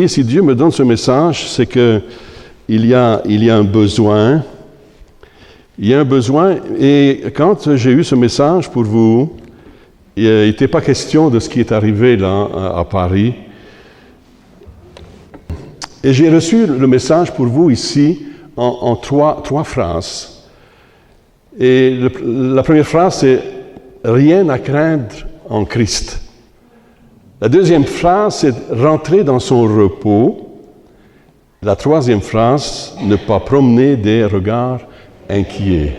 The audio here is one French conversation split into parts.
si Dieu me donne ce message, c'est qu'il y a un besoin. Il y a un besoin, et quand j'ai eu ce message pour vous, il n'était pas question de ce qui est arrivé là, à Paris. Et j'ai reçu le message pour vous ici en trois phrases. Et la première phrase, c'est « Rien à craindre en Christ ». La deuxième phrase, c'est « Rentrer dans son repos ». La troisième phrase, « Ne pas promener des regards inquiets ».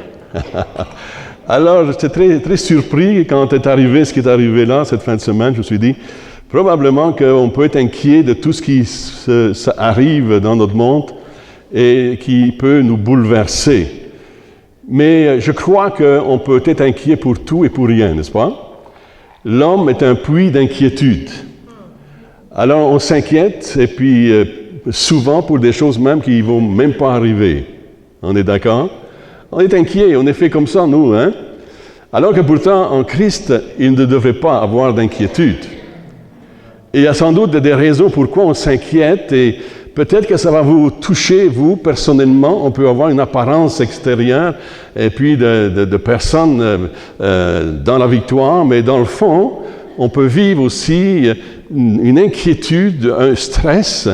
Alors, j'étais très, très surpris quand est arrivé ce qui est arrivé là, cette fin de semaine. Je me suis dit, probablement qu'on peut être inquiet de tout ce qui arrive dans notre monde et qui peut nous bouleverser. Mais je crois qu'on peut être inquiet pour tout et pour rien, n'est-ce pas? L'homme est un puits d'inquiétude. Alors, on s'inquiète, et puis souvent pour des choses même qui ne vont même pas arriver. On est d'accord? On est inquiet, on est fait comme ça, nous, hein? Alors que pourtant, en Christ, il ne devrait pas avoir d'inquiétude. Et il y a sans doute des raisons pourquoi on s'inquiète, et peut-être que ça va vous toucher, vous, personnellement. On peut avoir une apparence extérieure, et puis de personnes dans la victoire, mais dans le fond, on peut vivre aussi une inquiétude, un stress.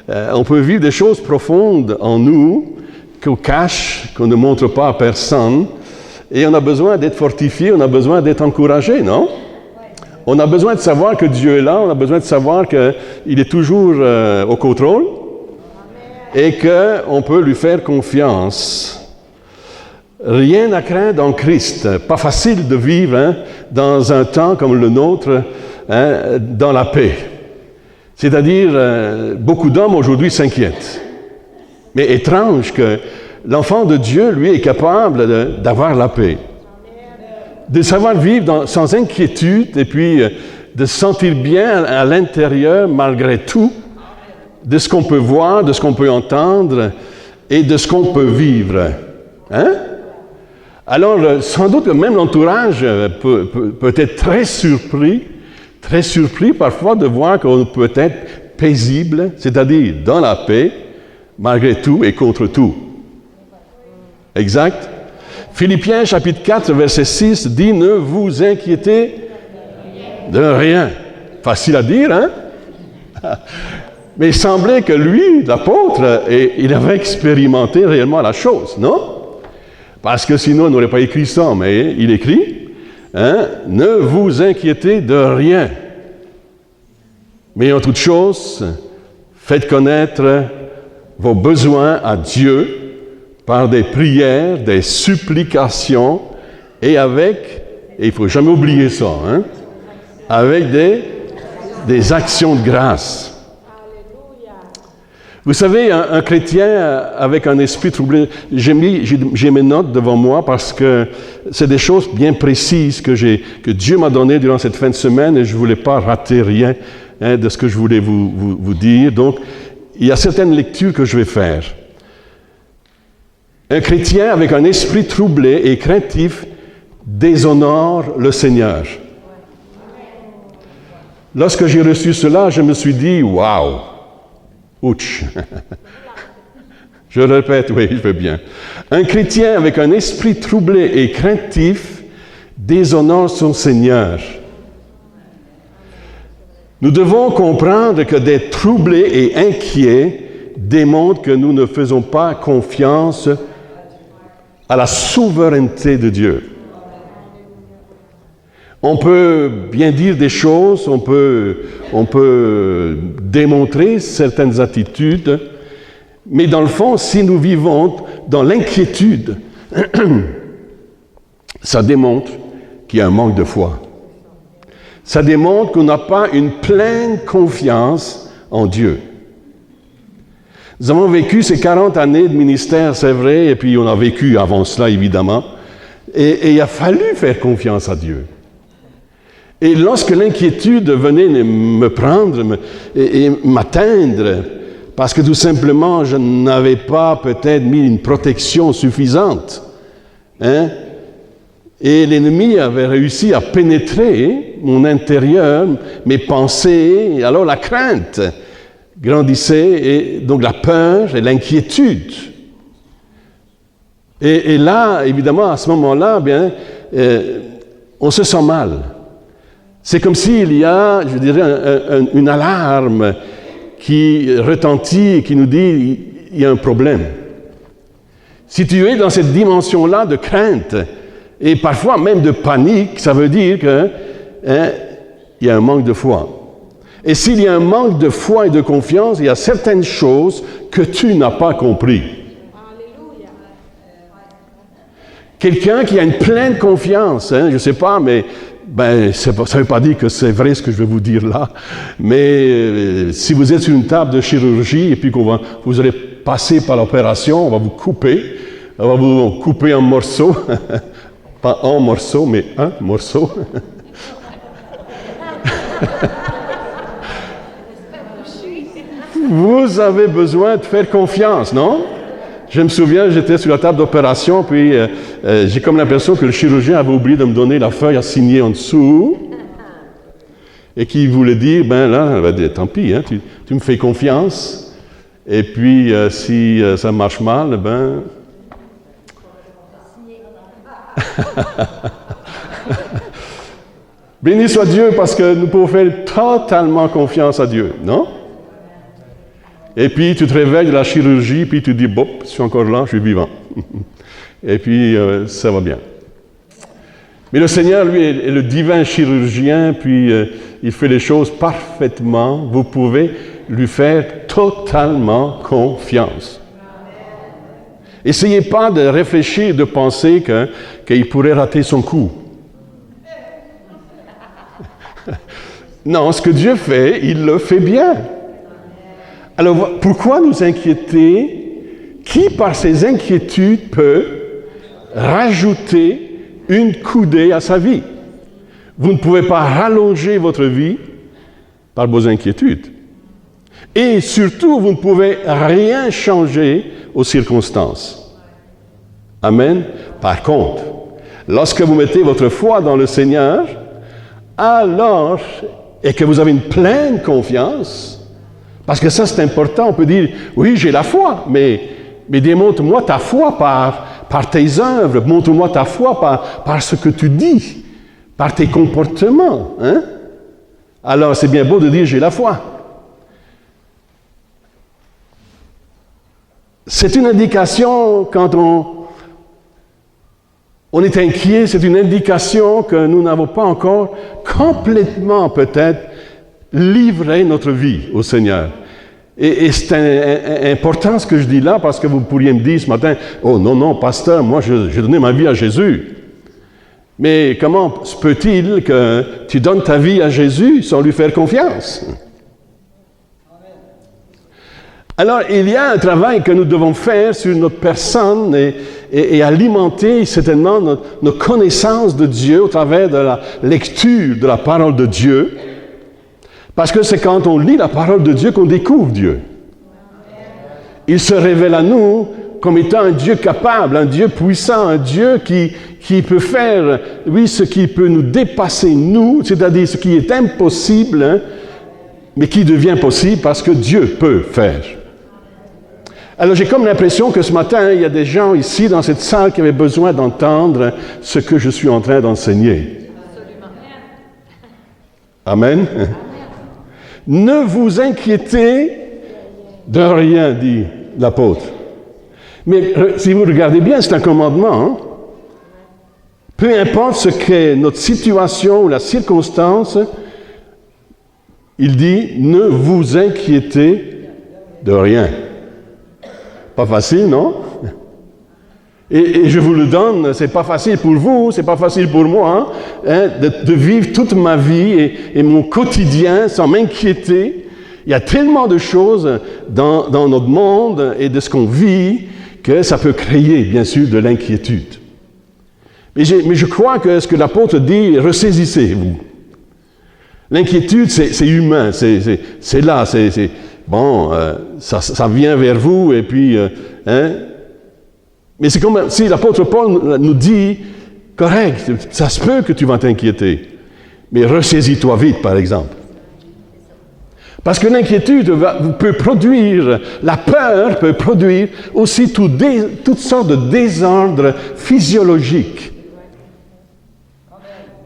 On peut vivre des choses profondes en nous, qu'on cache, qu'on ne montre pas à personne, et on a besoin d'être fortifié, on a besoin d'être encouragé, non? On a besoin de savoir que Dieu est là, on a besoin de savoir qu'il est toujours au contrôle, et qu'on peut lui faire confiance. Rien à craindre en Christ. Pas facile de vivre dans un temps comme le nôtre, dans la paix. C'est-à-dire, beaucoup d'hommes aujourd'hui s'inquiètent. Mais étrange que l'enfant de Dieu, lui, est capable d'avoir la paix. De savoir vivre sans inquiétude et puis de se sentir bien à l'intérieur malgré tout, de ce qu'on peut voir, de ce qu'on peut entendre et de ce qu'on peut vivre. Hein? Alors, sans doute que même l'entourage peut être très surpris parfois de voir qu'on peut être paisible, c'est-à-dire dans la paix, malgré tout et contre tout. Exact? Philippiens chapitre 4, verset 6 dit « Ne vous inquiétez de rien ». Facile à dire, hein? Mais il semblait que lui, l'apôtre, il avait expérimenté réellement la chose, non? Parce que sinon, il n'aurait pas écrit ça, mais il écrit hein, « Ne vous inquiétez de rien, mais en toute chose, faites connaître vos besoins à Dieu par des prières, des supplications et il ne faut jamais oublier ça, hein, avec des actions de grâce. Vous savez, un chrétien avec un esprit troublé, j'ai mes notes devant moi parce que c'est des choses bien précises que Dieu m'a données durant cette fin de semaine et je ne voulais pas rater rien de ce que je voulais vous dire. Donc, il y a certaines lectures que je vais faire. Un chrétien avec un esprit troublé et craintif déshonore le Seigneur. Lorsque j'ai reçu cela, je me suis dit, waouh, ouch. Je répète, oui, je veux bien. Un chrétien avec un esprit troublé et craintif déshonore son Seigneur. Nous devons comprendre que d'être troublés et inquiets démontre que nous ne faisons pas confiance à la souveraineté de Dieu. On peut bien dire des choses, on peut démontrer certaines attitudes, mais dans le fond, si nous vivons dans l'inquiétude, ça démontre qu'il y a un manque de foi. Ça démontre qu'on n'a pas une pleine confiance en Dieu. Nous avons vécu ces 40 années de ministère, c'est vrai, et puis on a vécu avant cela, évidemment, et il a fallu faire confiance à Dieu. Et lorsque l'inquiétude venait me prendre et m'atteindre, parce que tout simplement, je n'avais pas peut-être mis une protection suffisante, hein, et l'ennemi avait réussi à pénétrer mon intérieur, mes pensées, alors la crainte grandissait, et donc la peur et l'inquiétude. Et là, évidemment, à ce moment-là, bien, on se sent mal. C'est comme s'il y a, je dirais, une alarme qui retentit et qui nous dit il y a un problème. Si tu es dans cette dimension-là de crainte et parfois même de panique, ça veut dire que il y a un manque de foi. Et s'il y a un manque de foi et de confiance, il y a certaines choses que tu n'as pas compris. Quelqu'un qui a une pleine confiance, je ne sais pas, mais ça ne veut pas dire que c'est vrai ce que je vais vous dire là, mais si vous êtes sur une table de chirurgie et puis vous allez passer par l'opération, on va vous couper en morceaux, pas en morceaux, mais un morceau. Vous avez besoin de faire confiance, non? Je me souviens, j'étais sur la table d'opération, puis j'ai comme l'impression que le chirurgien avait oublié de me donner la feuille à signer en dessous, et qui voulait dire, tant pis, hein, tu me fais confiance, et puis si ça marche mal, béni soit Dieu, parce que nous pouvons faire totalement confiance à Dieu, non? Et puis, tu te réveilles de la chirurgie, puis tu dis, je suis encore là, je suis vivant. Et puis, ça va bien. Mais le Seigneur, lui, est le divin chirurgien, puis il fait les choses parfaitement. Vous pouvez lui faire totalement confiance. Essayez pas de réfléchir, de penser qu'il pourrait rater son coup. Non, ce que Dieu fait, il le fait bien. Alors, pourquoi nous inquiéter? Qui, par ses inquiétudes, peut rajouter une coudée à sa vie? Vous ne pouvez pas rallonger votre vie par vos inquiétudes. Et surtout, vous ne pouvez rien changer aux circonstances. Amen. Par contre, lorsque vous mettez votre foi dans le Seigneur, alors, et que vous avez une pleine confiance, parce que ça, c'est important. On peut dire, oui, j'ai la foi, mais démontre-moi ta foi par tes œuvres. Montre-moi ta foi par ce que tu dis, par tes comportements. Hein? Alors, c'est bien beau de dire, j'ai la foi. C'est une indication, quand on est inquiet, c'est une indication que nous n'avons pas encore complètement, peut-être, livré notre vie au Seigneur. Et c'est important ce que je dis là, parce que vous pourriez me dire ce matin, « Oh non, pasteur, moi j'ai donné ma vie à Jésus. » Mais comment se peut-il que tu donnes ta vie à Jésus sans lui faire confiance? Alors, il y a un travail que nous devons faire sur notre personne et alimenter certainement nos connaissances de Dieu au travers de la lecture de la parole de Dieu. Parce que c'est quand on lit la parole de Dieu qu'on découvre Dieu. Il se révèle à nous comme étant un Dieu capable, un Dieu puissant, un Dieu qui peut faire, oui, ce qui peut nous dépasser, nous, c'est-à-dire ce qui est impossible, hein, mais qui devient possible parce que Dieu peut faire. Alors j'ai comme l'impression que ce matin, il y a des gens ici dans cette salle qui avaient besoin d'entendre ce que je suis en train d'enseigner. Amen. Ne vous inquiétez de rien, dit l'apôtre. Mais si vous regardez bien, c'est un commandement. Hein? Peu importe ce qu'est notre situation ou la circonstance, il dit, ne vous inquiétez de rien. Pas facile, non? Et je vous le donne, c'est pas facile pour vous, c'est pas facile pour moi, hein, de vivre toute ma vie et mon quotidien sans m'inquiéter. Il y a tellement de choses dans notre monde et de ce qu'on vit que ça peut créer, bien sûr, de l'inquiétude. Mais je crois que ce que l'apôtre dit, ressaisissez-vous. L'inquiétude, c'est humain, c'est là, bon, ça vient vers vous et puis, hein. Mais c'est comme si l'apôtre Paul nous dit, correct, ça se peut que tu vas t'inquiéter, mais ressaisis-toi vite, par exemple. Parce que l'inquiétude peut produire, la peur peut produire aussi toutes sortes de désordres physiologiques.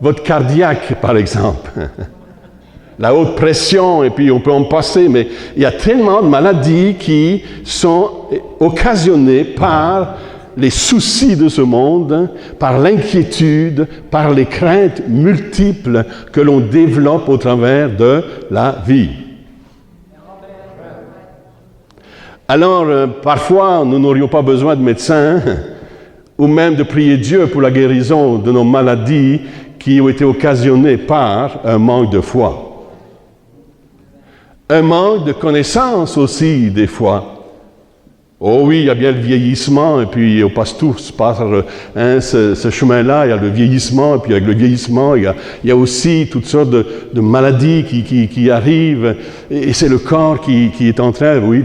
Votre cardiaque, par exemple. La haute pression, et puis on peut en passer, mais il y a tellement de maladies qui sont occasionnées par les soucis de ce monde, par l'inquiétude, par les craintes multiples que l'on développe au travers de la vie. Alors, parfois, nous n'aurions pas besoin de médecins ou même de prier Dieu pour la guérison de nos maladies qui ont été occasionnées par un manque de foi. Un manque de connaissance aussi, des fois. Oh oui, il y a bien le vieillissement, et puis on passe tous par ce chemin-là, il y a le vieillissement, et puis avec le vieillissement, il y a aussi toutes sortes de maladies qui arrivent, et c'est le corps qui est en train, oui.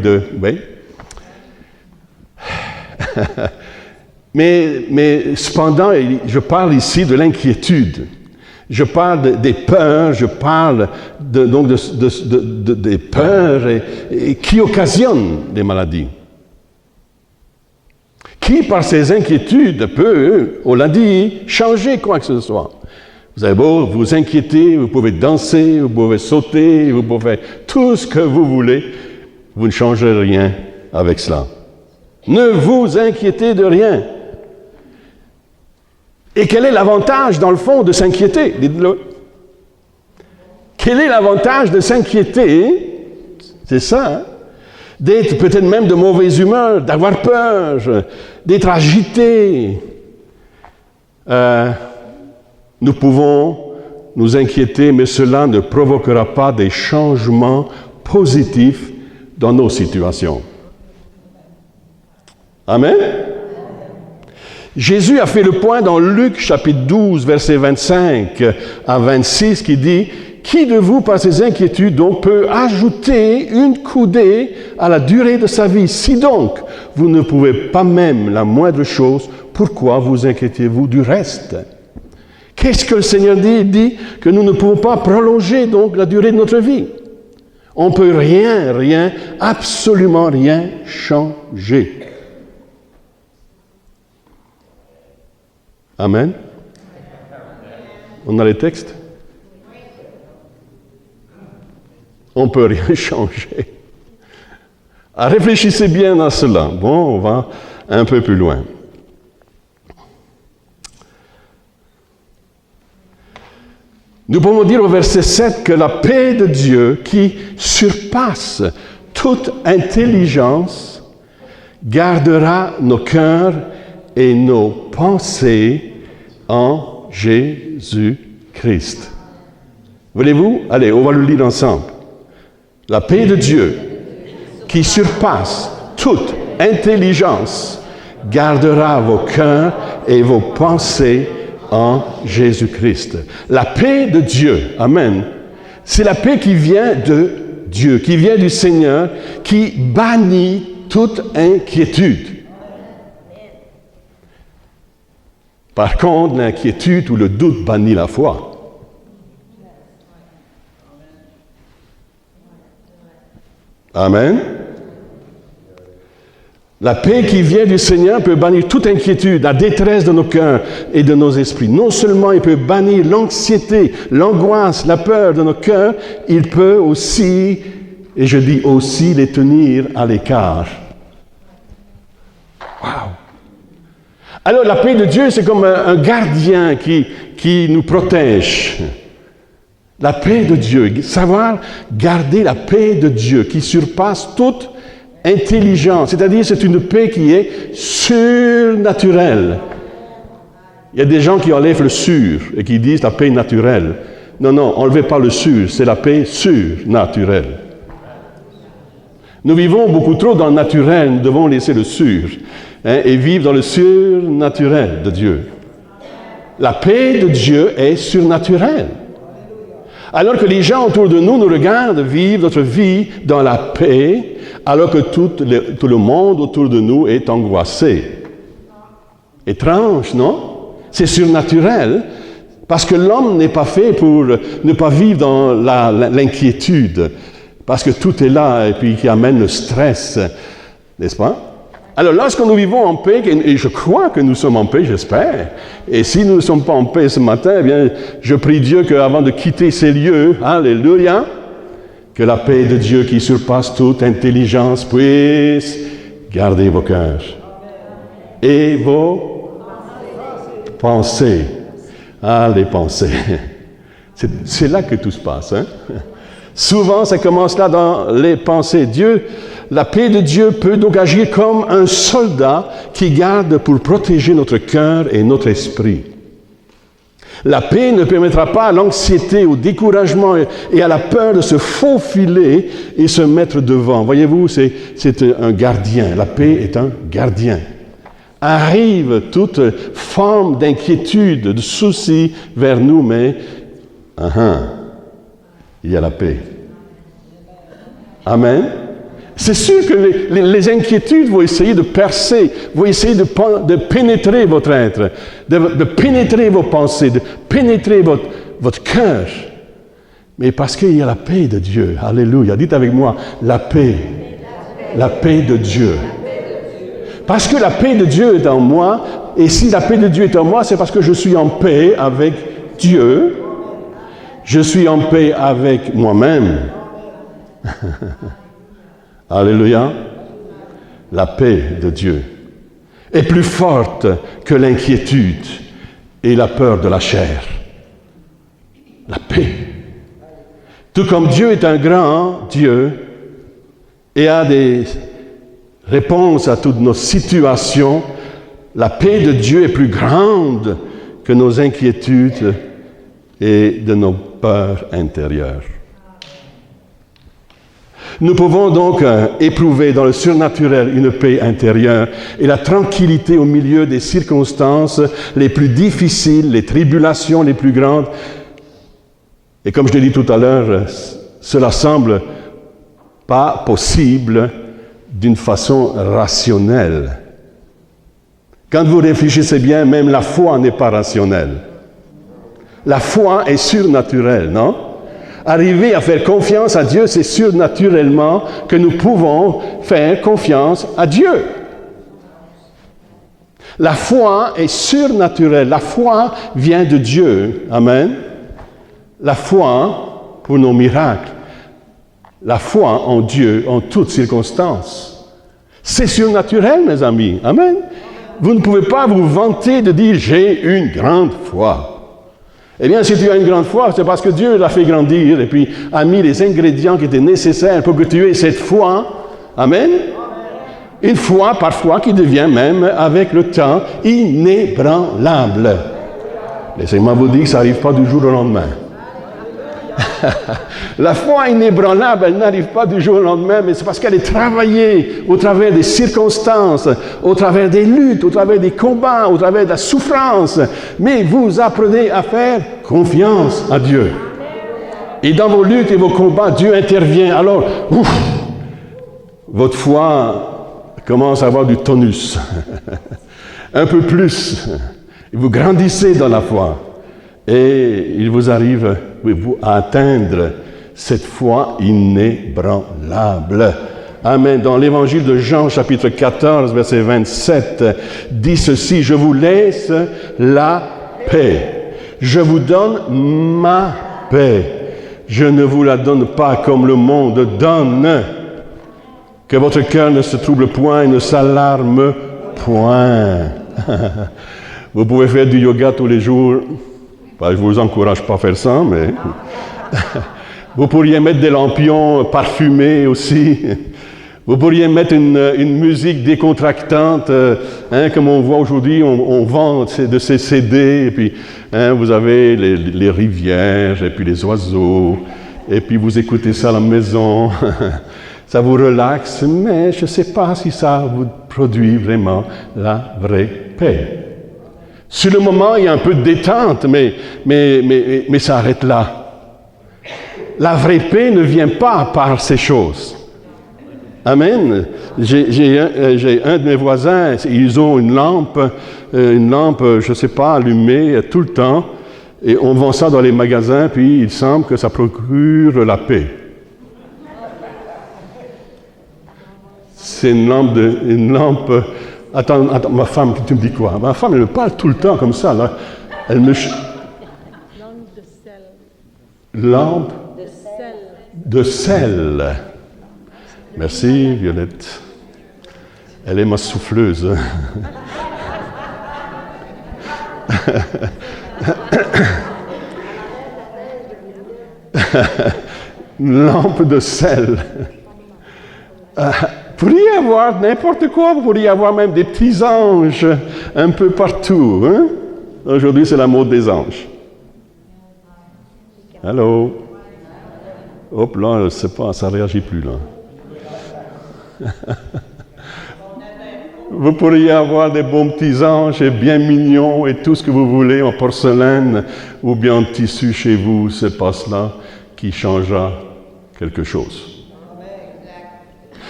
Mais cependant, je parle ici de l'inquiétude. Je parle des peurs, je parle des peurs et qui occasionnent des maladies. Qui, par ses inquiétudes, peut, on l'a dit, changer quoi que ce soit. Vous avez beau vous inquiéter, vous pouvez danser, vous pouvez sauter, vous pouvez faire tout ce que vous voulez, vous ne changerez rien avec cela. Ne vous inquiétez de rien. Et quel est l'avantage, dans le fond, de s'inquiéter? Dites-le. Quel est l'avantage de s'inquiéter? C'est ça, hein? D'être peut-être même de mauvaise humeur, d'avoir peur, d'être agité. Nous pouvons nous inquiéter, mais cela ne provoquera pas des changements positifs dans nos situations. Amen? Jésus a fait le point dans Luc chapitre 12, versets 25 à 26, qui dit « Qui de vous, par ses inquiétudes, donc, peut ajouter une coudée à la durée de sa vie? Si donc, vous ne pouvez pas même la moindre chose, pourquoi vous inquiétez-vous du reste? » Qu'est-ce que le Seigneur dit? Il dit que nous ne pouvons pas prolonger donc la durée de notre vie. On ne peut rien, absolument rien changer. Amen. On a les textes? On ne peut rien changer. Réfléchissez bien à cela. Bon, on va un peu plus loin. Nous pouvons dire au verset 7 que la paix de Dieu, qui surpasse toute intelligence, gardera nos cœurs et nos pensées en Jésus-Christ. Voulez-vous? Allez, on va le lire ensemble. La paix de Dieu, qui surpasse toute intelligence, gardera vos cœurs et vos pensées en Jésus-Christ. La paix de Dieu, amen, c'est la paix qui vient de Dieu, qui vient du Seigneur, qui bannit toute inquiétude. Par contre, l'inquiétude ou le doute bannit la foi. Amen. La paix qui vient du Seigneur peut bannir toute inquiétude, la détresse de nos cœurs et de nos esprits. Non seulement il peut bannir l'anxiété, l'angoisse, la peur de nos cœurs, il peut aussi, et je dis aussi, les tenir à l'écart. Wow! Alors la paix de Dieu, c'est comme un gardien qui nous protège. La paix de Dieu, savoir garder la paix de Dieu qui surpasse toute intelligence, c'est-à-dire c'est une paix qui est surnaturelle. Il y a des gens qui enlèvent le sur et qui disent la paix naturelle. Non, enlevez pas le sur, c'est la paix surnaturelle. Nous vivons beaucoup trop dans le naturel, nous devons laisser le sur et vivre dans le surnaturel de Dieu. La paix de Dieu est surnaturelle. Alors que les gens autour de nous nous regardent vivre notre vie dans la paix, alors que tout le monde autour de nous est angoissé. Étrange, non? C'est surnaturel, parce que l'homme n'est pas fait pour ne pas vivre dans l'inquiétude. parce que tout est là et puis qui amène le stress, n'est-ce pas? Alors, lorsque nous vivons en paix, et je crois que nous sommes en paix, j'espère, et si nous ne sommes pas en paix ce matin, eh bien, je prie Dieu qu'avant de quitter ces lieux, alléluia, que la paix de Dieu qui surpasse toute intelligence puisse garder vos cœurs et vos pensées. Les pensées. C'est là que tout se passe, hein? Souvent, ça commence là dans les pensées. La paix de Dieu peut donc agir comme un soldat qui garde pour protéger notre cœur et notre esprit. La paix ne permettra pas à l'anxiété, au découragement et à la peur de se faufiler et se mettre devant. Voyez-vous, c'est un gardien. La paix est un gardien. Arrive toute forme d'inquiétude, de souci vers nous, mais il y a la paix. Amen. C'est sûr que les inquiétudes vont essayer de percer, vont essayer de pénétrer votre être, de pénétrer vos pensées, de pénétrer votre cœur. Mais parce qu'il y a la paix de Dieu. Alléluia. Dites avec moi, la paix. La paix de Dieu. Parce que la paix de Dieu est en moi, et si la paix de Dieu est en moi, c'est parce que je suis en paix avec Dieu. Je suis en paix avec moi-même. Alléluia. La paix de Dieu est plus forte que l'inquiétude et la peur de la chair. La paix. Tout comme Dieu est un grand Dieu et a des réponses à toutes nos situations, la paix de Dieu est plus grande que nos inquiétudes et de nos peurs intérieures. Nous pouvons donc éprouver dans le surnaturel une paix intérieure et la tranquillité au milieu des circonstances les plus difficiles, les tribulations les plus grandes. Et comme je l'ai dit tout à l'heure, cela semble pas possible d'une façon rationnelle. Quand vous réfléchissez bien, même la foi n'est pas rationnelle. La foi est surnaturelle, non? Arriver à faire confiance à Dieu, c'est surnaturellement que nous pouvons faire confiance à Dieu. La foi est surnaturelle. La foi vient de Dieu. Amen. La foi pour nos miracles. La foi en Dieu en toutes circonstances. C'est surnaturel, mes amis. Amen. Vous ne pouvez pas vous vanter de dire « j'ai une grande foi ». Eh bien, si tu as une grande foi, c'est parce que Dieu l'a fait grandir et puis a mis les ingrédients qui étaient nécessaires pour que tu aies cette foi. Amen. Une foi, parfois, qui devient même, avec le temps, inébranlable. Laissez-moi vous dire que ça n'arrive pas du jour au lendemain. La foi inébranlable, elle n'arrive pas du jour au lendemain, mais c'est parce qu'elle est travaillée au travers des circonstances, au travers des luttes, au travers des combats, au travers de la souffrance. Mais vous apprenez à faire confiance à Dieu. Et dans vos luttes et vos combats, Dieu intervient. Alors, votre foi commence à avoir du tonus. Un peu plus. Vous grandissez dans la foi. Et il vous arrive à atteindre cette foi inébranlable. Amen. Dans l'évangile de Jean, chapitre 14, verset 27, dit ceci, « Je vous laisse la paix. Je vous donne ma paix. Je ne vous la donne pas comme le monde donne. Que votre cœur ne se trouble point et ne s'alarme point. » Vous pouvez faire du yoga tous les jours. Je ne vous encourage pas à faire ça, mais vous pourriez mettre des lampions parfumés aussi. Vous pourriez mettre une musique décontractante, comme on voit aujourd'hui, on vend de ces CD, et puis vous avez les rivières, et puis les oiseaux, et puis vous écoutez ça à la maison. Ça vous relaxe, mais je ne sais pas si ça vous produit vraiment la vraie paix. Sur le moment, il y a un peu de détente, mais ça arrête là. La vraie paix ne vient pas par ces choses. Amen. J'ai un de mes voisins, ils ont une lampe, je ne sais pas, allumée tout le temps, et on vend ça dans les magasins, puis il semble que ça procure la paix. C'est une lampe. Attends, ma femme, tu me dis quoi? Ma femme, elle me parle tout le temps comme ça, là. Elle me... Lampe de sel. Lampe De sel. de sel. Merci, Violette. Elle est ma souffleuse. Une lampe de sel. Pourriez y avoir n'importe quoi, vous pourriez y avoir même des petits anges un peu partout. Hein? Aujourd'hui, c'est la mode des anges. Allô? Hop là, je ne sais pas, ça ne réagit plus là. Vous pourriez avoir des bons petits anges et bien mignons et tout ce que vous voulez en porcelaine ou bien en tissu chez vous, c'est pas cela qui changera quelque chose.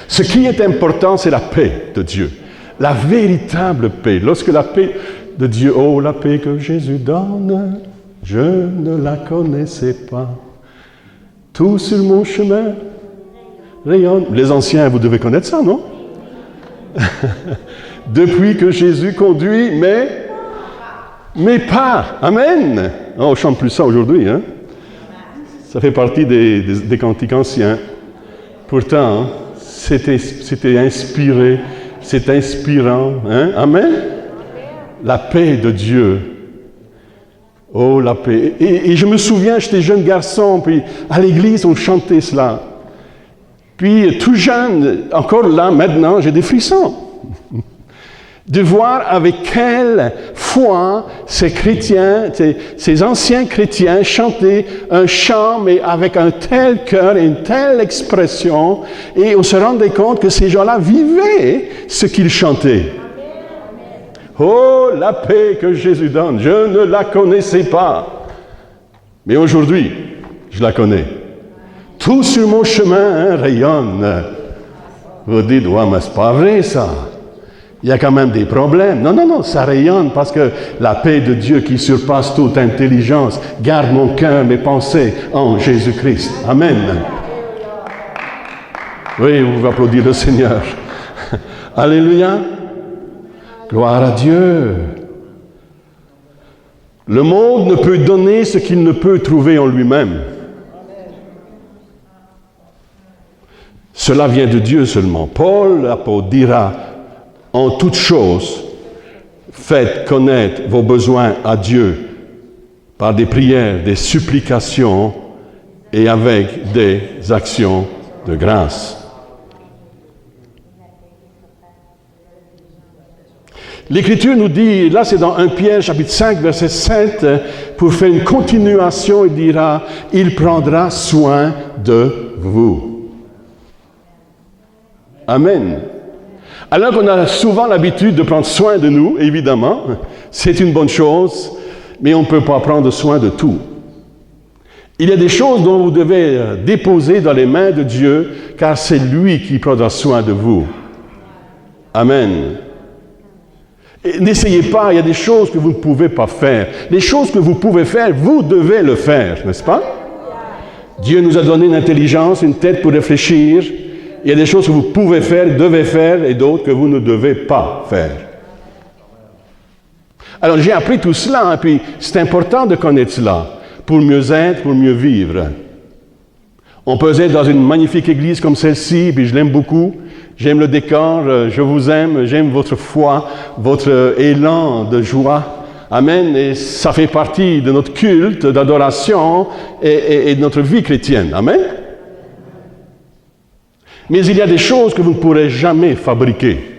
Ce qui est important, c'est la paix de Dieu, la véritable paix. Lorsque la paix de Dieu, oh la paix que Jésus donne, je ne la connaissais pas. Tout sur mon chemin rayonne. Les anciens, vous devez connaître ça, non? Depuis que Jésus conduit mes pas. Amen. Oh, on ne chante plus ça aujourd'hui. Hein? Ça fait partie des cantiques anciens. Pourtant, c'était inspiré, c'est inspirant. Hein? Amen. La paix de Dieu. Oh, la paix. Et je me souviens, j'étais jeune garçon, puis à l'église, on chantait cela. Puis, tout jeune, encore là, maintenant, j'ai des frissons. De voir avec quelle foi ces chrétiens, ces anciens chrétiens chantaient un chant, mais avec un tel cœur et une telle expression, et on se rendait compte que ces gens-là vivaient ce qu'ils chantaient. Oh, la paix que Jésus donne, je ne la connaissais pas. Mais aujourd'hui, je la connais. Tout sur mon chemin rayonne. Vous dites, ouais, mais c'est pas vrai ça. Il y a quand même des problèmes. Non, ça rayonne parce que la paix de Dieu qui surpasse toute intelligence garde mon cœur, mes pensées en Jésus-Christ. Amen. Oui, vous pouvez applaudir le Seigneur. Alléluia. Gloire à Dieu. Le monde ne peut donner ce qu'il ne peut trouver en lui-même. Cela vient de Dieu seulement. Paul, l'apôtre, dira, en toutes choses, faites connaître vos besoins à Dieu par des prières, des supplications et avec des actions de grâce. L'Écriture nous dit, là c'est dans 1 Pierre chapitre 5 verset 7, pour faire une continuation, il dira, il prendra soin de vous. Amen. Alors qu'on a souvent l'habitude de prendre soin de nous, évidemment, c'est une bonne chose, mais on ne peut pas prendre soin de tout. Il y a des choses dont vous devez déposer dans les mains de Dieu, car c'est lui qui prendra soin de vous. Amen. Et n'essayez pas, il y a des choses que vous ne pouvez pas faire. Les choses que vous pouvez faire, vous devez le faire, n'est-ce pas? Dieu nous a donné une intelligence, une tête pour réfléchir. Il y a des choses que vous pouvez faire, devez faire, et d'autres que vous ne devez pas faire. Alors j'ai appris tout cela, et puis c'est important de connaître cela, pour mieux être, pour mieux vivre. On peut être dans une magnifique église comme celle-ci, puis je l'aime beaucoup. J'aime le décor, je vous aime, j'aime votre foi, votre élan de joie. Amen. Et ça fait partie de notre culte, d'adoration et de notre vie chrétienne. Amen. Mais il y a des choses que vous ne pourrez jamais fabriquer.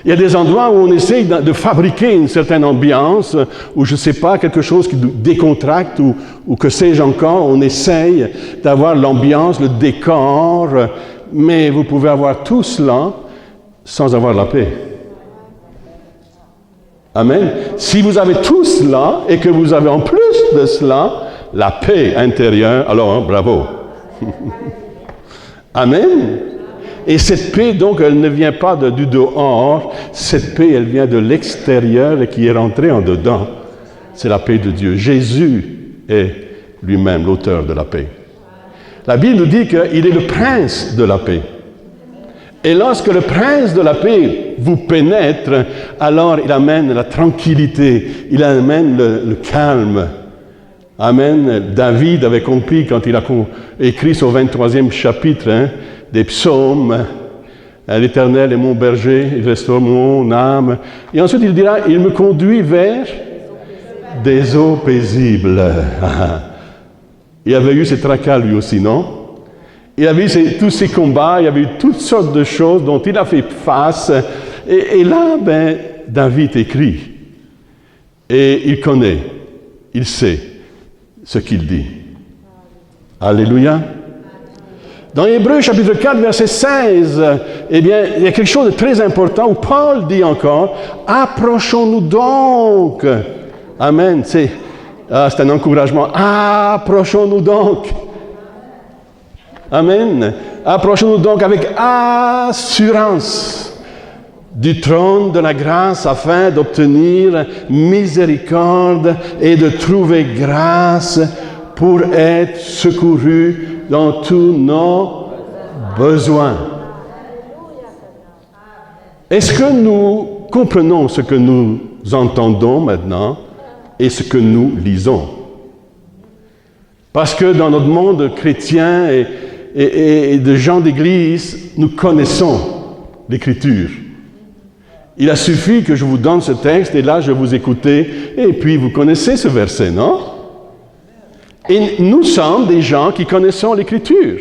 Il y a des endroits où on essaye de fabriquer une certaine ambiance, ou je ne sais pas, quelque chose qui décontracte, ou que sais-je encore, on essaye d'avoir l'ambiance, le décor, mais vous pouvez avoir tout cela sans avoir la paix. Amen. Si vous avez tout cela, et que vous avez en plus de cela, la paix intérieure, alors bravo. Amen. Et cette paix, donc, elle ne vient pas du dehors. Cette paix, elle vient de l'extérieur et qui est rentrée en dedans. C'est la paix de Dieu. Jésus est lui-même l'auteur de la paix. La Bible nous dit qu'il est le prince de la paix. Et lorsque le prince de la paix vous pénètre, alors il amène la tranquillité, il amène le calme. Amen. David avait compris quand il a écrit son 23e chapitre des psaumes, l'Éternel est mon berger, il restaure mon âme. Et ensuite il dira, il me conduit vers des eaux paisibles. Il avait eu ses tracas lui aussi, non? Il avait eu tous ces combats, il y avait eu toutes sortes de choses dont il a fait face. Et là, David écrit. Et il connaît, il sait ce qu'il dit. Alléluia. Dans Hébreux chapitre 4, verset 16, eh bien, il y a quelque chose de très important où Paul dit encore, « Approchons-nous donc ». Amen. C'est un encouragement. « Approchons-nous donc ». Amen. Approchons-nous donc avec assurance du trône de la grâce afin d'obtenir miséricorde et de trouver grâce pour être secourus dans tous nos besoins. Est-ce que nous comprenons ce que nous entendons maintenant et ce que nous lisons? Parce que dans notre monde chrétien et de gens d'église, nous connaissons l'Écriture. Il a suffi que je vous donne ce texte et là je vous écoutais et puis vous connaissez ce verset, non? Et nous sommes des gens qui connaissons l'Écriture.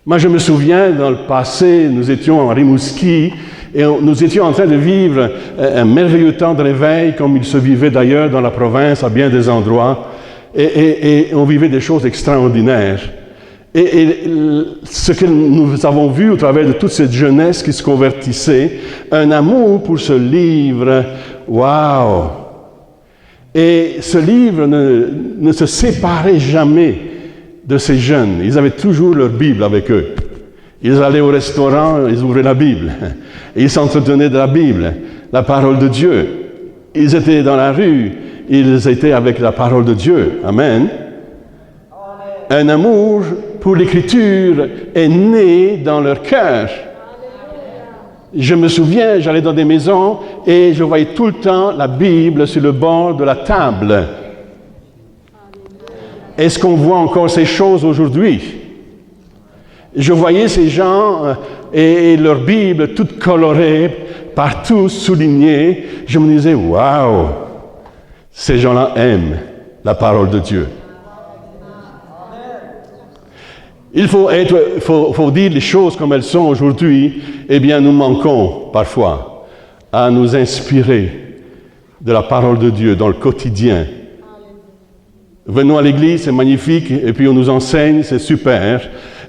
Moi je me souviens dans le passé, nous étions en Rimouski et nous étions en train de vivre un merveilleux temps de réveil comme il se vivait d'ailleurs dans la province à bien des endroits et on vivait des choses extraordinaires. Et ce que nous avons vu au travers de toute cette jeunesse qui se convertissait, un amour pour ce livre, waouh! Et ce livre ne se séparait jamais de ces jeunes. Ils avaient toujours leur Bible avec eux. Ils allaient au restaurant, ils ouvraient la Bible. Et ils s'entretenaient de la Bible, la parole de Dieu. Ils étaient dans la rue, ils étaient avec la parole de Dieu. Amen. Un amour pour l'Écriture est né dans leur cœur. Je me souviens, j'allais dans des maisons et je voyais tout le temps la Bible sur le bord de la table. Est-ce qu'on voit encore ces choses aujourd'hui? Je voyais ces gens et leur Bible toute colorée, partout soulignée. Je me disais, waouh, ces gens-là aiment la parole de Dieu. Il faut dire les choses comme elles sont aujourd'hui. Eh bien, nous manquons parfois à nous inspirer de la parole de Dieu dans le quotidien. Venons à l'église, c'est magnifique, et puis on nous enseigne, c'est super.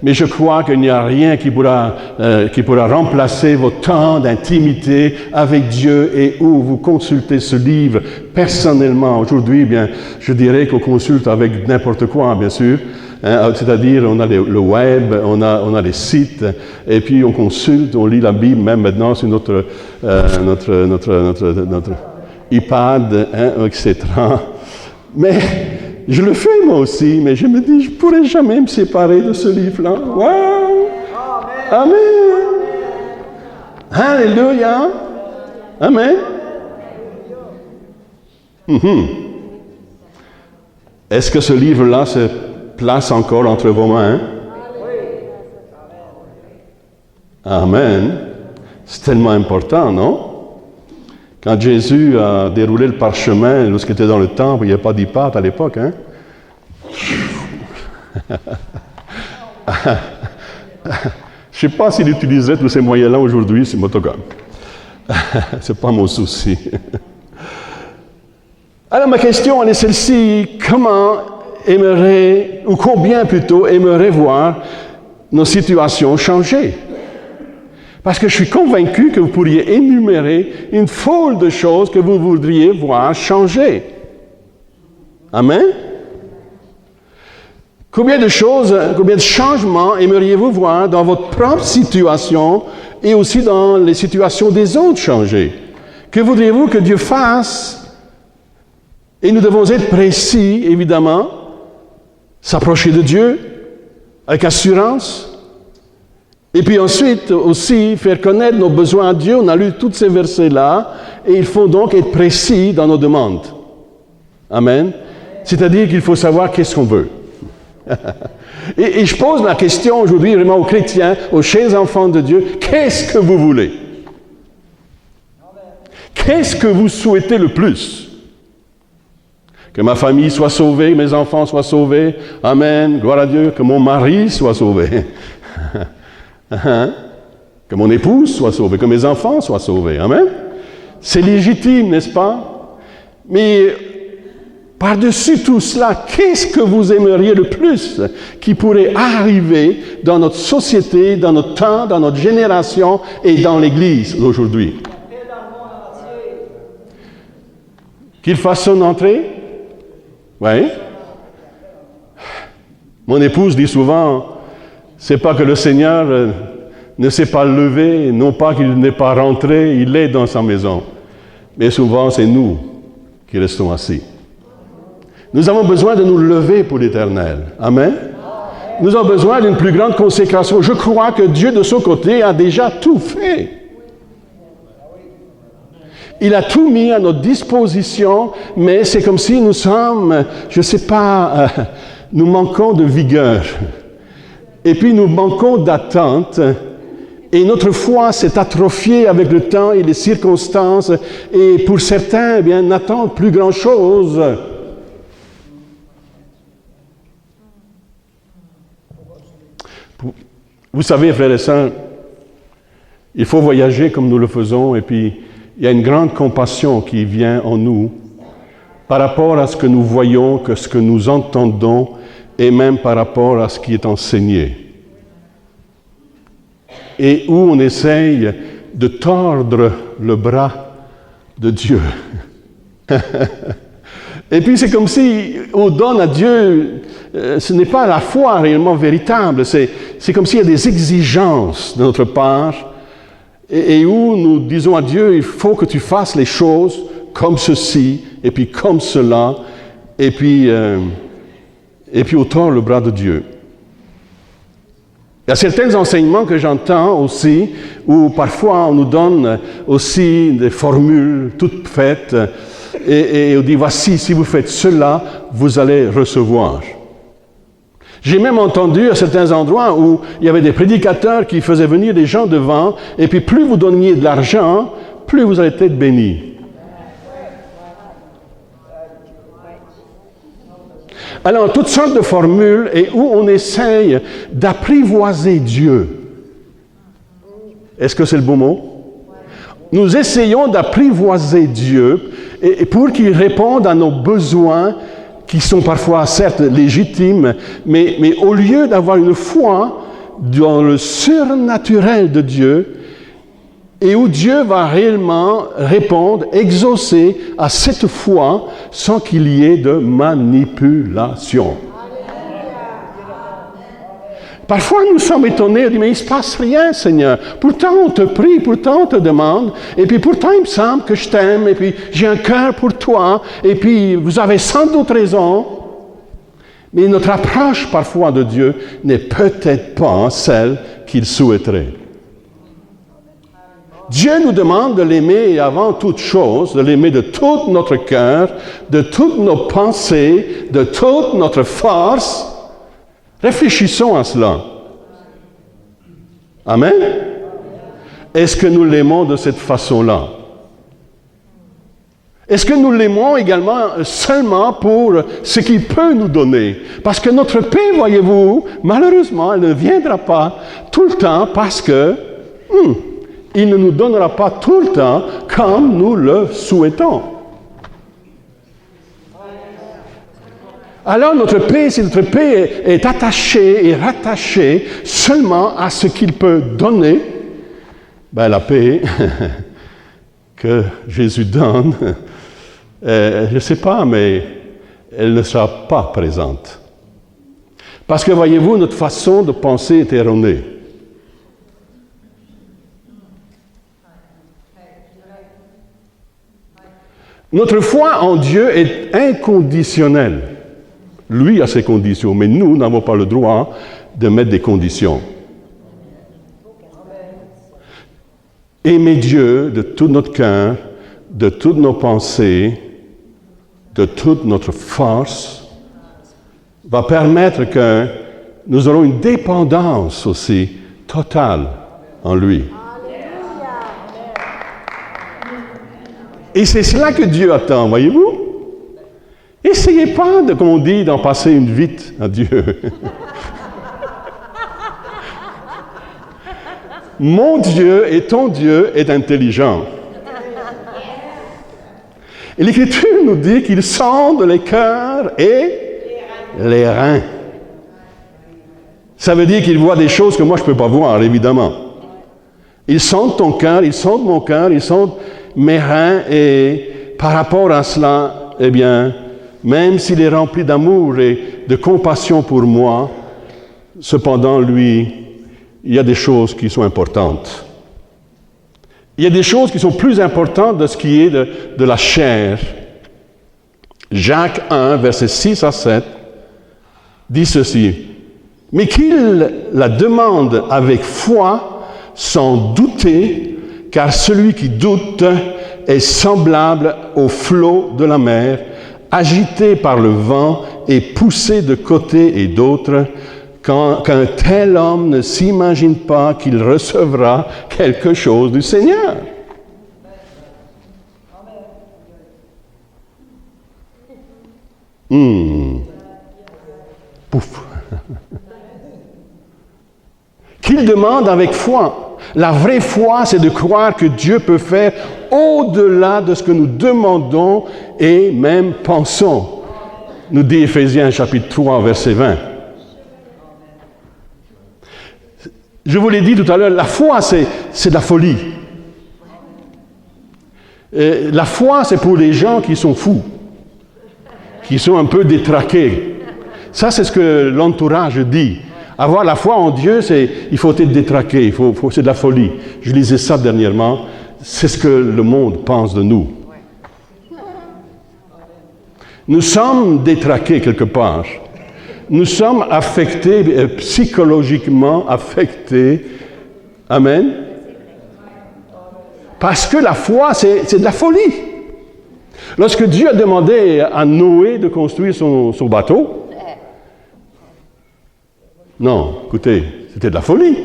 Mais je crois qu'il n'y a rien qui pourra remplacer votre temps d'intimité avec Dieu et où vous consultez ce livre personnellement. Aujourd'hui, bien, je dirais qu'on consulte avec n'importe quoi, bien sûr. C'est-à-dire, on a le web, on a les sites, et puis on consulte, on lit la Bible, même maintenant sur notre iPad, etc. Mais je le fais moi aussi, mais je me dis, je ne pourrais jamais me séparer de ce livre-là. Wow! Amen! Alléluia! Amen! Est-ce que ce livre-là se place encore entre vos mains? Amen. C'est tellement important, non? Quand Jésus a déroulé le parchemin, lorsqu'il était dans le temple, il n'y avait pas d'iPad à l'époque, hein? Je ne sais pas s'il utiliserait tous ces moyens-là aujourd'hui, c'est motocom. C'est pas mon souci. Alors ma question, elle est celle-ci. Combien plutôt aimerait voir nos situations changer? Parce que je suis convaincu que vous pourriez énumérer une foule de choses que vous voudriez voir changer. Amen? Combien de changements aimeriez-vous voir dans votre propre situation et aussi dans les situations des autres changer? Que voudriez-vous que Dieu fasse? Et nous devons être précis, évidemment, s'approcher de Dieu avec assurance Et puis ensuite aussi, faire connaître nos besoins à Dieu. On a lu tous ces versets-là, et il faut donc être précis dans nos demandes. Amen. C'est-à-dire qu'il faut savoir qu'est-ce qu'on veut. Et je pose la question aujourd'hui vraiment aux chrétiens, aux chers enfants de Dieu, qu'est-ce que vous voulez? Qu'est-ce que vous souhaitez le plus? Que ma famille soit sauvée, mes enfants soient sauvés. Amen. Gloire à Dieu. Que mon mari soit sauvé. Que mon épouse soit sauvée. Que mes enfants soient sauvés. Amen. C'est légitime, n'est-ce pas? Mais par-dessus tout cela, qu'est-ce que vous aimeriez le plus qui pourrait arriver dans notre société, dans notre temps, dans notre génération et dans l'Église d'aujourd'hui? Qu'il fasse son entrée? Oui. Mon épouse dit souvent, c'est pas que le Seigneur ne s'est pas levé, non pas qu'il n'est pas rentré, il est dans sa maison. Mais souvent, c'est nous qui restons assis. Nous avons besoin de nous lever pour l'Éternel. Amen. Nous avons besoin d'une plus grande consécration. Je crois que Dieu, de son côté, a déjà tout fait. Il a tout mis à notre disposition, mais c'est comme si nous sommes, je ne sais pas, nous manquons de vigueur. Et puis nous manquons d'attente. Et notre foi s'est atrophiée avec le temps et les circonstances. Et pour certains, eh bien, n'attendent plus grand-chose. Vous savez, frères et sœurs, il faut voyager comme nous le faisons, et puis il y a une grande compassion qui vient en nous par rapport à ce que nous voyons, que ce que nous entendons, et même par rapport à ce qui est enseigné. Et où on essaye de tordre le bras de Dieu. Et puis c'est comme si on donne à Dieu, ce n'est pas la foi réellement véritable, c'est comme s'il y a des exigences de notre part, et où nous disons à Dieu, il faut que tu fasses les choses comme ceci, et puis comme cela, et puis on tord le bras de Dieu. Il y a certains enseignements que j'entends aussi, où parfois on nous donne aussi des formules toutes faites, et on dit, voici, si vous faites cela, vous allez recevoir. J'ai même entendu à certains endroits où il y avait des prédicateurs qui faisaient venir des gens devant, et puis plus vous donniez de l'argent, plus vous allez être bénis. Alors, toutes sortes de formules, et où on essaye d'apprivoiser Dieu. Est-ce que c'est le bon mot? Nous essayons d'apprivoiser Dieu et pour qu'il réponde à nos besoins qui sont parfois certes légitimes, mais au lieu d'avoir une foi dans le surnaturel de Dieu, et où Dieu va réellement répondre, exaucer à cette foi sans qu'il y ait de manipulation. Parfois, nous sommes étonnés, on dit, mais il ne se passe rien, Seigneur. Pourtant, on te prie, pourtant, on te demande, et puis pourtant, il me semble que je t'aime, et puis j'ai un cœur pour toi, et puis vous avez sans doute raison. Mais notre approche parfois de Dieu n'est peut-être pas celle qu'il souhaiterait. Dieu nous demande de l'aimer avant toute chose, de l'aimer de tout notre cœur, de toutes nos pensées, de toute notre force. Réfléchissons à cela. Amen? Est-ce que nous l'aimons de cette façon-là? Est-ce que nous l'aimons également seulement pour ce qu'il peut nous donner? Parce que notre paix, voyez-vous, malheureusement, elle ne viendra pas tout le temps parce que il ne nous donnera pas tout le temps comme nous le souhaitons. Alors notre paix, si notre paix est attachée et rattachée seulement à ce qu'il peut donner, la paix que Jésus donne, je ne sais pas, mais elle ne sera pas présente. Parce que voyez-vous, notre façon de penser est erronée. Notre foi en Dieu est inconditionnelle. Lui a ses conditions, mais nous n'avons pas le droit de mettre des conditions. aimer Dieu de tout notre cœur, de toutes nos pensées, de toute notre force, va permettre que nous aurons une dépendance aussi totale en lui. Et c'est cela que Dieu attend, voyez-vous? Essayez pas, comme on dit, d'en passer une vite à Dieu. Mon Dieu et ton Dieu est intelligent. Et l'Écriture nous dit qu'il sonde les cœurs et les reins. Ça veut dire qu'il voit des choses que moi je ne peux pas voir, évidemment. Il sonde ton cœur, il sonde mon cœur, il sonde mes reins, et par rapport à cela, eh bien, même s'il est rempli d'amour et de compassion pour moi, cependant, lui, il y a des choses qui sont importantes. Il y a des choses qui sont plus importantes de ce qui est de la chair. Jacques 1, versets 6 à 7, dit ceci. « Mais qu'il la demande avec foi, sans douter, car celui qui doute est semblable au flot de la mer, agité par le vent et poussé de côté et d'autre, qu'un tel homme ne s'imagine pas qu'il recevra quelque chose du Seigneur. » Pouf. Qu'il demande avec foi. La vraie foi, c'est de croire que Dieu peut faire au-delà de ce que nous demandons et même pensons. Nous dit Éphésiens chapitre 3, verset 20. Je vous l'ai dit tout à l'heure, la foi, c'est de la folie. La foi, c'est pour les gens qui sont fous, qui sont un peu détraqués. Ça, c'est ce que l'entourage dit. Avoir la foi en Dieu, il faut être détraqué, c'est de la folie. Je lisais ça dernièrement. C'est ce que le monde pense de nous. Nous sommes détraqués quelque part. Nous sommes affectés, psychologiquement affectés. Amen. Parce que la foi, c'est de la folie. Lorsque Dieu a demandé à Noé de construire son bateau, non, écoutez, c'était de la folie.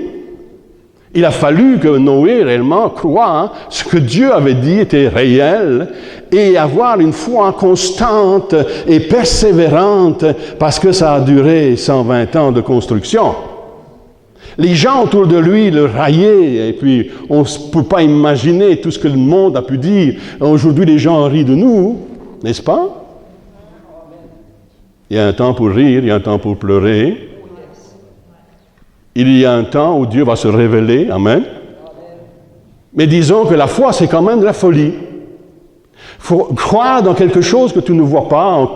Il a fallu que Noé réellement croie ce que Dieu avait dit était réel et avoir une foi constante et persévérante parce que ça a duré 120 ans de construction. Les gens autour de lui le raillaient et puis on ne peut pas imaginer tout ce que le monde a pu dire. Aujourd'hui, les gens rient de nous, n'est-ce pas? Il y a un temps pour rire, il y a un temps pour pleurer. Il y a un temps où Dieu va se révéler, amen. Mais disons que la foi, c'est quand même de la folie. Il faut croire dans quelque chose que tu ne vois pas.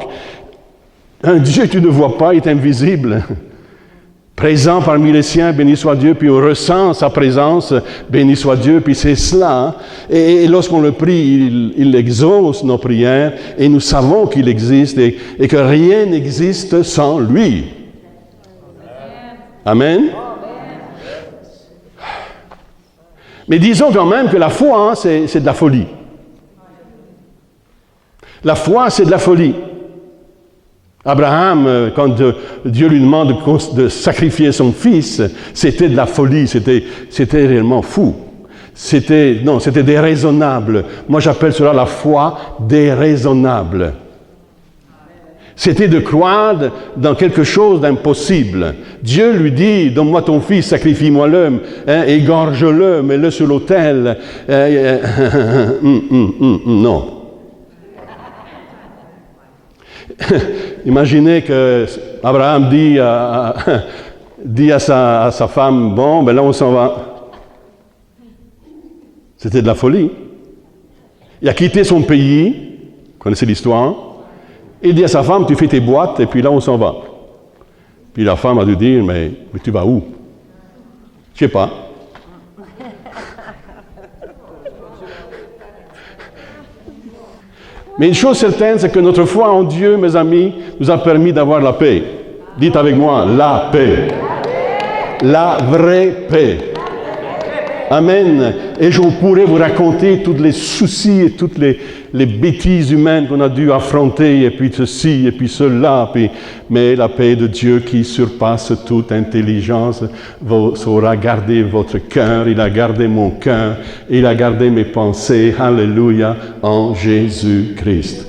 Un Dieu que tu ne vois pas est invisible. Présent parmi les siens, béni soit Dieu, puis on ressent sa présence, béni soit Dieu, puis c'est cela. Et lorsqu'on le prie, il exauce nos prières, et nous savons qu'il existe, et que rien n'existe sans lui. Amen. Mais disons quand même que la foi, c'est de la folie. La foi, c'est de la folie. Abraham, quand Dieu lui demande de sacrifier son fils, c'était de la folie, c'était réellement fou. C'était déraisonnable. Moi, j'appelle cela la foi déraisonnable. C'était de croire dans quelque chose d'impossible. Dieu lui dit, donne-moi ton fils, sacrifie-moi-le, égorge-le, mets-le sur l'autel. Non. Imaginez que Abraham dit à sa femme, bon, ben là on s'en va. C'était de la folie. Il a quitté son pays, vous connaissez l'histoire. Il dit à sa femme, tu fais tes boîtes, et puis là, on s'en va. Puis la femme a dû dire, mais tu vas où? Je ne sais pas. Mais une chose certaine, c'est que notre foi en Dieu, mes amis, nous a permis d'avoir la paix. Dites avec moi, la paix. La vraie paix. Amen. Et je pourrais vous raconter tous les soucis et toutes les bêtises humaines qu'on a dû affronter, et puis ceci, et puis cela. Mais la paix de Dieu qui surpasse toute intelligence saura garder votre cœur. Il a gardé mon cœur. Il a gardé mes pensées. Alléluia, en Jésus-Christ.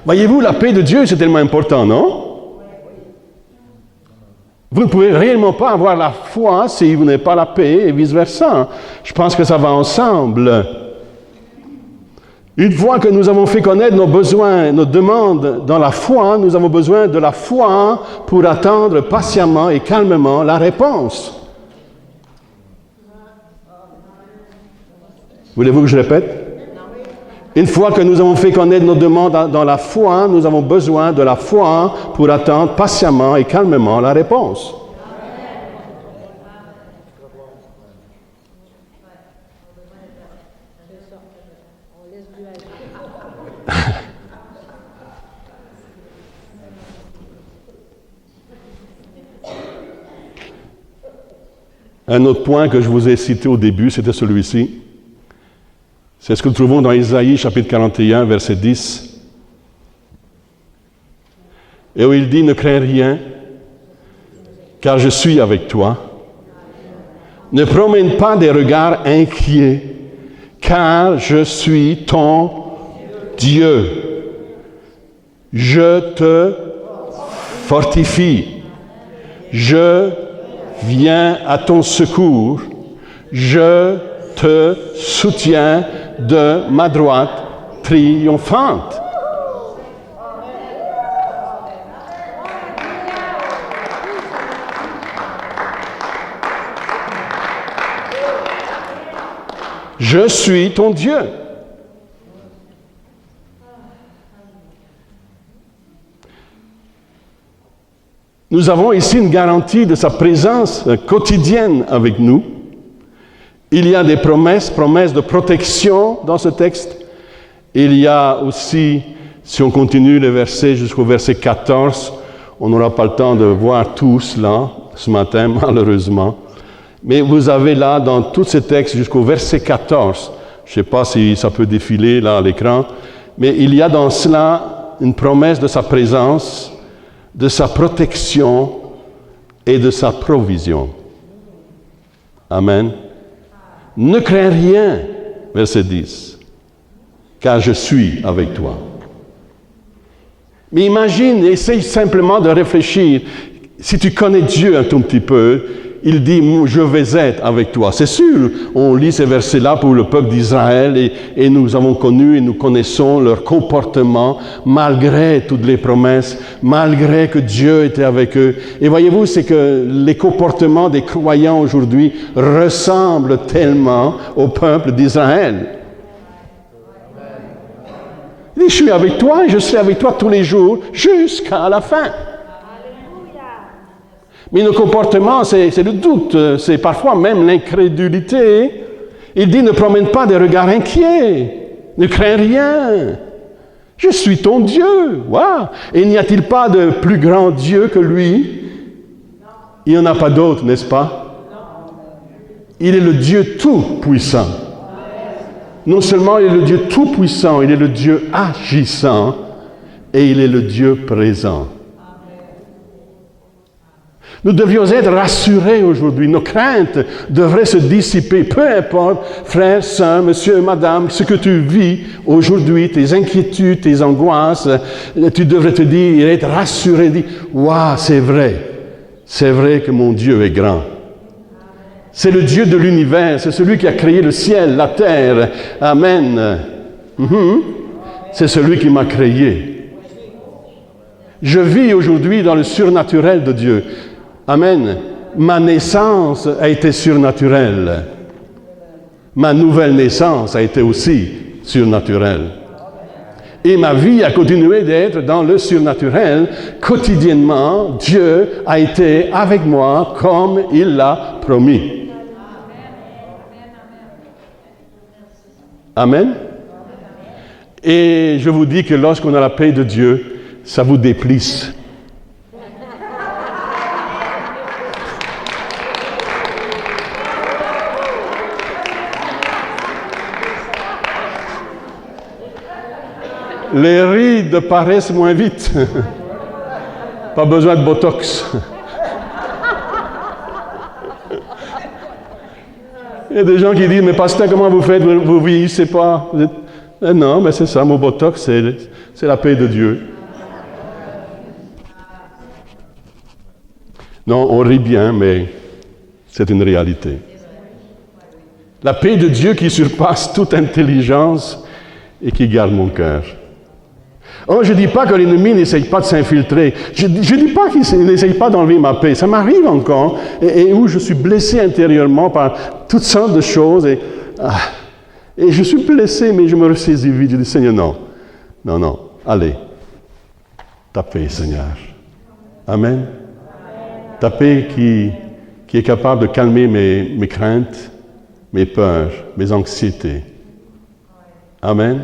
Voyez-vous, la paix de Dieu, c'est tellement important, non? Vous ne pouvez réellement pas avoir la foi si vous n'avez pas la paix et vice-versa. Je pense que ça va ensemble. Une fois que nous avons fait connaître nos besoins, nos demandes dans la foi, nous avons besoin de la foi pour attendre patiemment et calmement la réponse. Voulez-vous que je répète? Une fois que nous avons fait connaître nos demandes dans la foi, nous avons besoin de la foi pour attendre patiemment et calmement la réponse. Un autre point que je vous ai cité au début, c'était celui-ci. C'est ce que nous trouvons dans Isaïe, chapitre 41, verset 10. Et où il dit, ne crains rien, car je suis avec toi. Ne promène pas des regards inquiets, car je suis ton Dieu. Je te fortifie. Je viens à ton secours. Je te soutiens de ma droite triomphante. Je suis ton Dieu. Nous avons ici une garantie de sa présence quotidienne avec nous. Il y a des promesses de protection dans ce texte. Il y a aussi, si on continue le verset jusqu'au verset 14, on n'aura pas le temps de voir tout cela ce matin, malheureusement. Mais vous avez là, dans tous ces textes, jusqu'au verset 14, je ne sais pas si ça peut défiler là à l'écran, mais il y a dans cela une promesse de sa présence, de sa protection et de sa provision. Amen. Ne crains rien, verset 10, car je suis avec toi. Mais imagine, essaye simplement de réfléchir. Si tu connais Dieu un tout petit peu, il dit, je vais être avec toi. C'est sûr, on lit ces versets-là pour le peuple d'Israël et nous avons connu et nous connaissons leur comportement malgré toutes les promesses, malgré que Dieu était avec eux. Et voyez-vous, c'est que les comportements des croyants aujourd'hui ressemblent tellement au peuple d'Israël. Il dit, je suis avec toi et je serai avec toi tous les jours jusqu'à la fin. Mais le comportement, c'est le doute, c'est parfois même l'incrédulité. Il dit, ne promène pas des regards inquiets, ne crains rien. Je suis ton Dieu. Wow. Et n'y a-t-il pas de plus grand Dieu que lui? Il n'y en a pas d'autre, n'est-ce pas? Il est le Dieu tout-puissant. Non seulement il est le Dieu tout-puissant, il est le Dieu agissant et il est le Dieu présent. Nous devrions être rassurés aujourd'hui. Nos craintes devraient se dissiper. Peu importe, frère, sœur, monsieur, madame, ce que tu vis aujourd'hui, tes inquiétudes, tes angoisses, tu devrais te dire, être rassuré, dire, waouh, c'est vrai que mon Dieu est grand. C'est le Dieu de l'univers, c'est celui qui a créé le ciel, la terre. Amen. C'est celui qui m'a créé. Je vis aujourd'hui dans le surnaturel de Dieu. Amen. Ma naissance a été surnaturelle. Ma nouvelle naissance a été aussi surnaturelle. Et ma vie a continué d'être dans le surnaturel. Quotidiennement, Dieu a été avec moi comme il l'a promis. Amen. Et je vous dis que lorsqu'on a la paix de Dieu, ça vous déplisse. Les rides paraissent moins vite. Pas besoin de Botox. Il y a des gens qui disent, mais pasteur, comment vous faites? Vous vieillissez pas? Non, mais c'est ça, mon Botox, c'est la paix de Dieu. Non, on rit bien, mais c'est une réalité. La paix de Dieu qui surpasse toute intelligence et qui garde mon cœur. Oh, je ne dis pas que l'ennemi n'essaye pas de s'infiltrer. Je ne dis pas qu'il n'essaye pas d'enlever ma paix. Ça m'arrive encore, et où je suis blessé intérieurement par toutes sortes de choses. Et je suis blessé, mais je me ressaisis vite. Je dis, Seigneur, non, allez. Ta paix, Seigneur. Amen. Ta paix qui est capable de calmer mes craintes, mes peurs, mes anxiétés. Amen.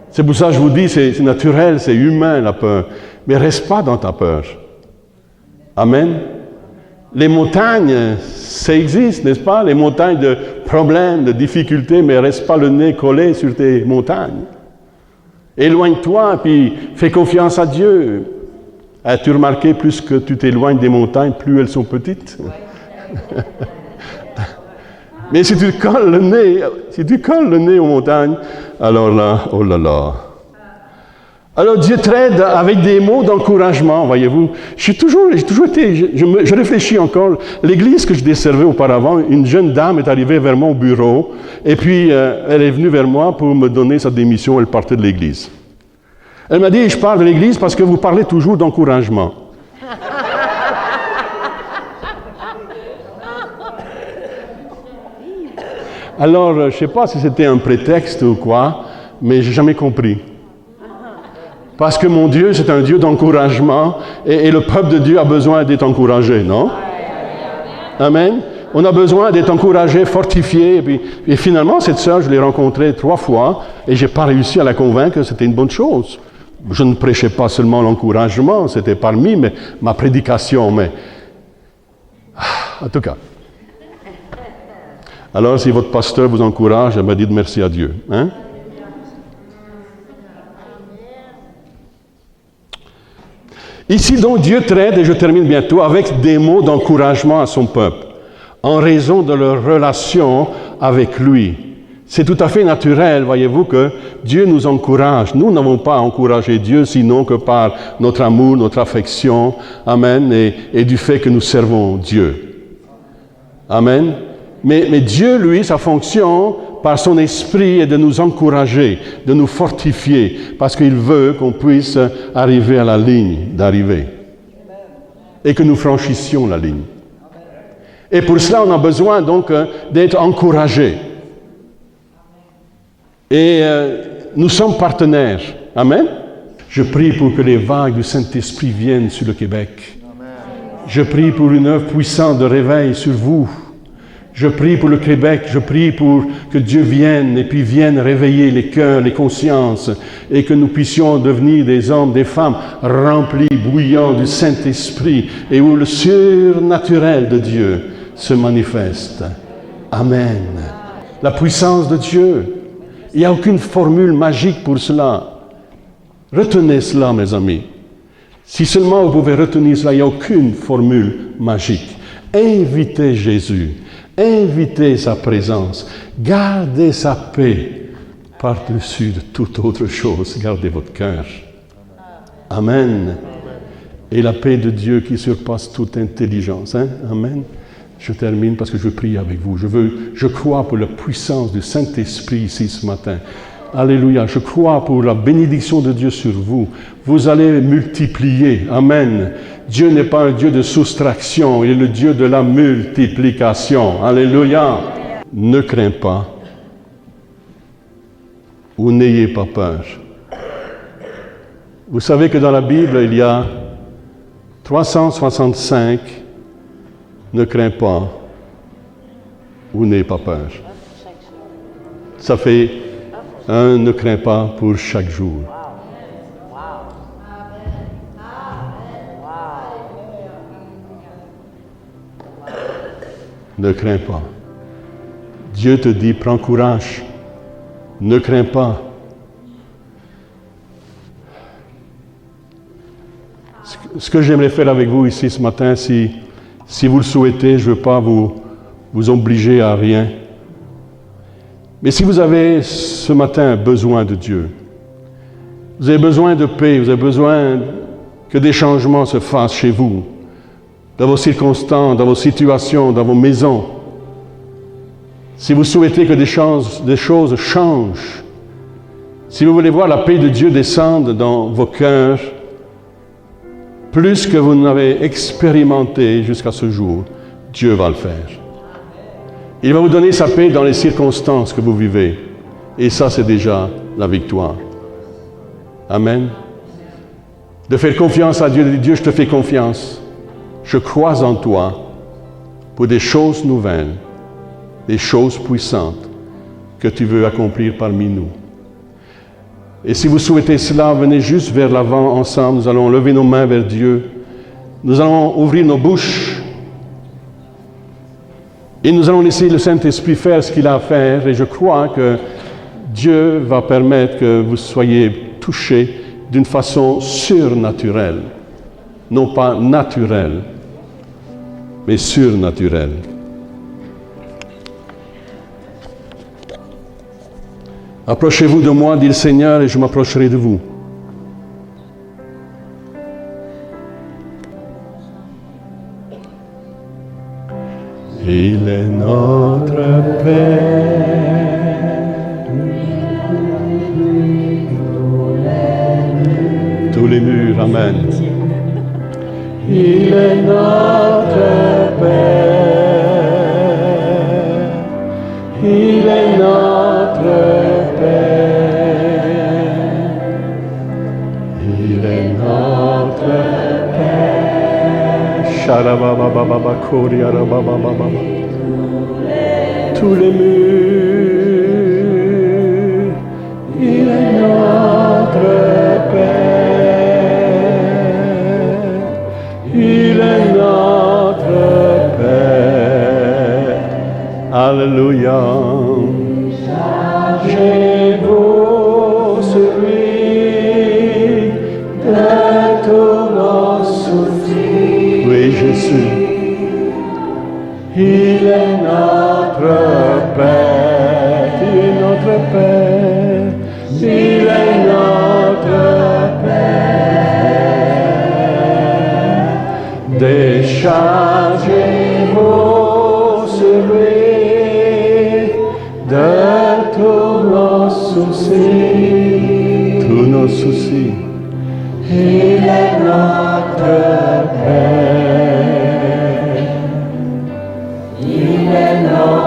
C'est pour ça que je vous dis, c'est naturel, c'est humain la peur. Mais reste pas dans ta peur. Amen. Les montagnes, ça existe, n'est-ce pas? Les montagnes de problèmes, de difficultés, mais reste pas le nez collé sur tes montagnes. Éloigne-toi, puis fais confiance à Dieu. As-tu remarqué, plus que tu t'éloignes des montagnes, plus elles sont petites? Mais si tu colles le nez aux montagnes, alors là, oh là là. Alors Dieu t'aide avec des mots d'encouragement, voyez-vous. J'ai toujours été, je réfléchis encore. L'église que je desservais auparavant, une jeune dame est arrivée vers mon bureau, et puis elle est venue vers moi pour me donner sa démission, elle partait de l'église. Elle m'a dit, je parle de l'église parce que vous parlez toujours d'encouragement. Alors, je ne sais pas si c'était un prétexte ou quoi, mais je n'ai jamais compris. Parce que mon Dieu, c'est un Dieu d'encouragement, et le peuple de Dieu a besoin d'être encouragé, non? Amen. On a besoin d'être encouragé, fortifié, et finalement, cette sœur, je l'ai rencontrée 3 fois, et je n'ai pas réussi à la convaincre que c'était une bonne chose. Je ne prêchais pas seulement l'encouragement, c'était parmi ma prédication, mais... En tout cas... Alors, si votre pasteur vous encourage, elle m'a dit merci à Dieu. Hein? Ici, donc, Dieu traite, et je termine bientôt, avec des mots d'encouragement à son peuple, en raison de leur relation avec lui. C'est tout à fait naturel, voyez-vous, que Dieu nous encourage. Nous n'avons pas encouragé Dieu, sinon que par notre amour, notre affection, amen, et du fait que nous servons Dieu. Amen. Mais Dieu, lui, sa fonction, par son esprit, est de nous encourager, de nous fortifier, parce qu'il veut qu'on puisse arriver à la ligne d'arrivée. Et que nous franchissions la ligne. Et pour cela, on a besoin donc d'être encouragés. Et nous sommes partenaires. Amen. Je prie pour que les vagues du Saint-Esprit viennent sur le Québec. Je prie pour une œuvre puissante de réveil sur vous. Je prie pour le Québec, je prie pour que Dieu vienne et puis vienne réveiller les cœurs, les consciences et que nous puissions devenir des hommes, des femmes remplis, bouillants du Saint-Esprit et où le surnaturel de Dieu se manifeste. Amen. La puissance de Dieu. Il n'y a aucune formule magique pour cela. Retenez cela, mes amis. Si seulement vous pouvez retenir cela, il n'y a aucune formule magique. Invitez Jésus. Invitez sa présence, gardez sa paix par-dessus de toute autre chose, gardez votre cœur. Amen. Et la paix de Dieu qui surpasse toute intelligence. Hein? Amen. Je termine parce que je veux prier avec vous. Je crois pour la puissance du Saint-Esprit ici ce matin. Alléluia. Je crois pour la bénédiction de Dieu sur vous. Vous allez multiplier. Amen. Dieu n'est pas un Dieu de soustraction, il est le Dieu de la multiplication. Alléluia. Ne crains pas ou n'ayez pas peur. Vous savez que dans la Bible, il y a 365 ne crains pas ou n'ayez pas peur. Ça fait un ne crains pas pour chaque jour. Ne crains pas. Dieu te dit, prends courage. Ne crains pas. ce que j'aimerais faire avec vous ici ce matin, si vous le souhaitez, je ne veux pas vous obliger à rien. Mais si vous avez ce matin besoin de Dieu, vous avez besoin de paix, vous avez besoin que des changements se fassent chez vous, dans vos circonstances, dans vos situations, dans vos maisons. Si vous souhaitez que des choses changent, si vous voulez voir la paix de Dieu descendre dans vos cœurs, plus que vous n'avez expérimenté jusqu'à ce jour, Dieu va le faire. Il va vous donner sa paix dans les circonstances que vous vivez. Et ça, c'est déjà la victoire. Amen. De faire confiance à Dieu, de dire, Dieu, je te fais confiance. Je crois en toi pour des choses nouvelles, des choses puissantes que tu veux accomplir parmi nous. Et si vous souhaitez cela, venez juste vers l'avant ensemble. Nous allons lever nos mains vers Dieu. Nous allons ouvrir nos bouches. Et nous allons laisser le Saint-Esprit faire ce qu'il a à faire. Et je crois que Dieu va permettre que vous soyez touchés d'une façon surnaturelle. Non pas naturelle, mais surnaturelle. Approchez-vous de moi, dit le Seigneur, et je m'approcherai de vous. Il est notre Père. Tous les murs, amen. Il est notre Père. Il est notre Père. Il est notre Père. Sharababababa, Koriarabababa. Tous les murs. Il est notre Père. Il est notre Père. Alléluia. Chargez-vous sur lui de tous nos soucis. Oui, Jésus. Il est notre Père. Il est notre Père. Il est notre Père. Déchargez-vous sur lui de tous nos soucis. Tous nos soucis. Il est notre Père. Il est notre